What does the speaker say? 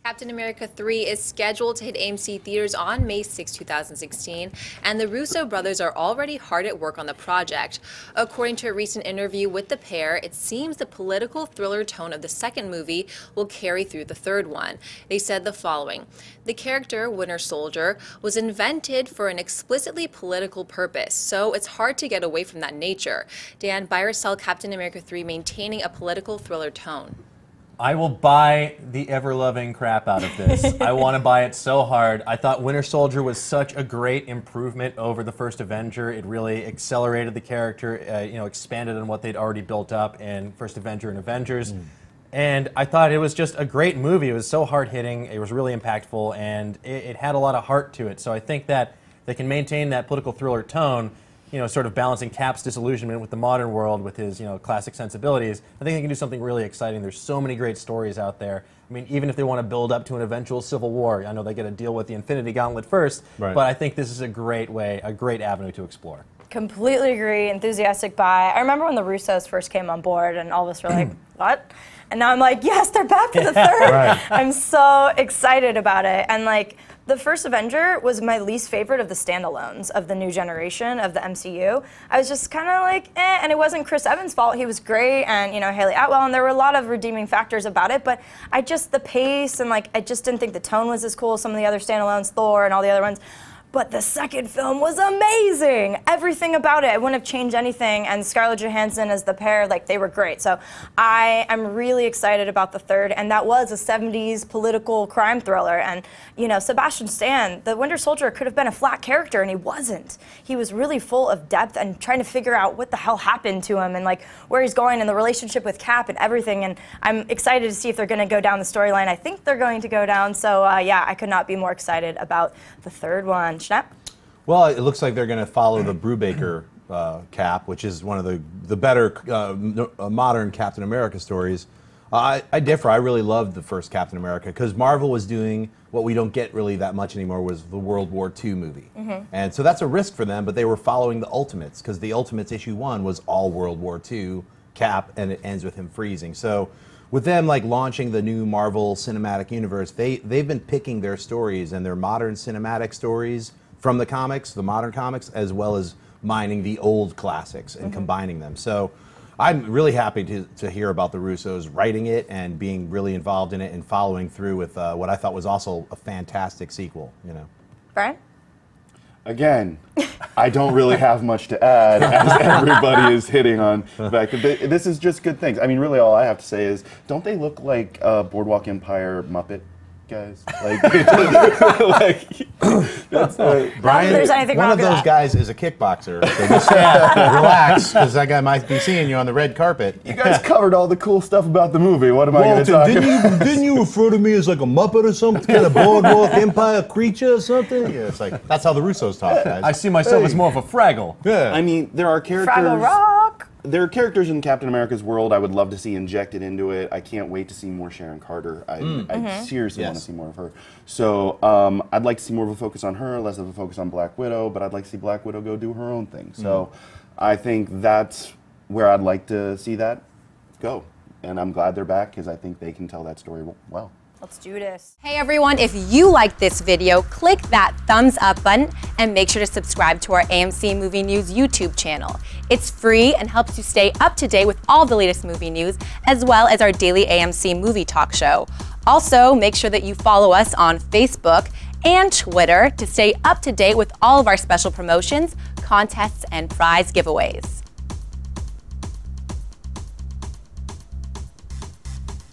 Captain America 3 is scheduled to hit AMC Theatres on May 6, 2016, and the Russo brothers are already hard at work on the project. According to a recent interview with the pair, it seems the political thriller tone of the second movie will carry through the third one. They said the following: "The character, Winter Soldier, was invented for an explicitly political purpose, so it's hard to get away from that nature." Dan, buy or sell Captain America 3 maintaining a political thriller tone? I will buy the ever-loving crap out of this. I want to buy it so hard. I thought Winter Soldier was such a great improvement over the first Avenger. It really accelerated the character, expanded on what they'd already built up in First Avenger and Avengers. And I thought it was just a great movie. It was so hard-hitting, it was really impactful, and it had a lot of heart to it. So I think that they can maintain that political thriller tone, sort of balancing Cap's disillusionment with the modern world with his, classic sensibilities. I think they can do something really exciting. There's so many great stories out there. I mean, even if they want to build up to an eventual civil war, I know they got to deal with the Infinity Gauntlet first, but I think this is a great way, a great avenue to explore. Completely agree, enthusiastic buy. I remember when the Russos first came on board and all of us were like, what? And now I'm like, yes, they're back for the third. I'm so excited about it. And the first Avenger was my least favorite of the standalones of the new generation of the MCU. I was just kind of like, and it wasn't Chris Evans' fault. He was great, and Haley Atwell, and there were a lot of redeeming factors about it, but the pace, and I just didn't think the tone was as cool as some of the other standalones, Thor and all the other ones. But the second film was amazing. Everything about it. I wouldn't have changed anything. And Scarlett Johansson as the pair, they were great. So I am really excited about the third. And that was a 70s political crime thriller. And, Sebastian Stan, the Winter Soldier, could have been a flat character, and he wasn't. He was really full of depth and trying to figure out what the hell happened to him and where he's going and the relationship with Cap and everything. And I'm excited to see if they're going to go down the storyline. I think they're going to go down. So yeah, I could not be more excited about the third one. Schnapp? Well, it looks like they're going to follow the Brubaker Cap, which is one of the better modern Captain America stories. I differ. I really loved the first Captain America because Marvel was doing what we don't get really that much anymore, was the World War II movie. And so that's a risk for them, but they were following the Ultimates because the Ultimates issue 1 was all World War II Cap, and it ends with him freezing. So with them launching the new Marvel Cinematic Universe, they've been picking their stories and their modern cinematic stories from the comics, the modern comics, as well as mining the old classics and combining them. So I'm really happy to hear about the Russos writing it and being really involved in it and following through with what I thought was also a fantastic sequel. Brian? Again, I don't really have much to add, as everybody is hitting on the fact that this is just good things. I mean, really all I have to say is, don't they look like Boardwalk Empire Muppet guys? Brian, there's anything one wrong of with those that. guys is a kickboxer. So just relax, because that guy might be seeing you on the red carpet. You guys covered all the cool stuff about the movie. What am I going to talk about? Didn't you refer to me as a Muppet or something? Kind of Boardwalk Empire creature or something? Yeah, it's that's how the Russos talk, guys. I see myself as more of a Fraggle. Yeah. I mean, there are characters. Fraggle Rock! There are characters in Captain America's world I would love to see injected into it. I can't wait to see more Sharon Carter. I seriously want to see more of her. So I'd like to see more of a focus on her, less of a focus on Black Widow, but I'd like to see Black Widow go do her own thing. So I think that's where I'd like to see that go. And I'm glad they're back because I think they can tell that story well. Let's do this. Hey everyone, if you liked this video, click that thumbs up button and make sure to subscribe to our AMC Movie News YouTube channel. It's free and helps you stay up to date with all the latest movie news, as well as our daily AMC movie talk show. Also, make sure that you follow us on Facebook and Twitter to stay up to date with all of our special promotions, contests, and prize giveaways.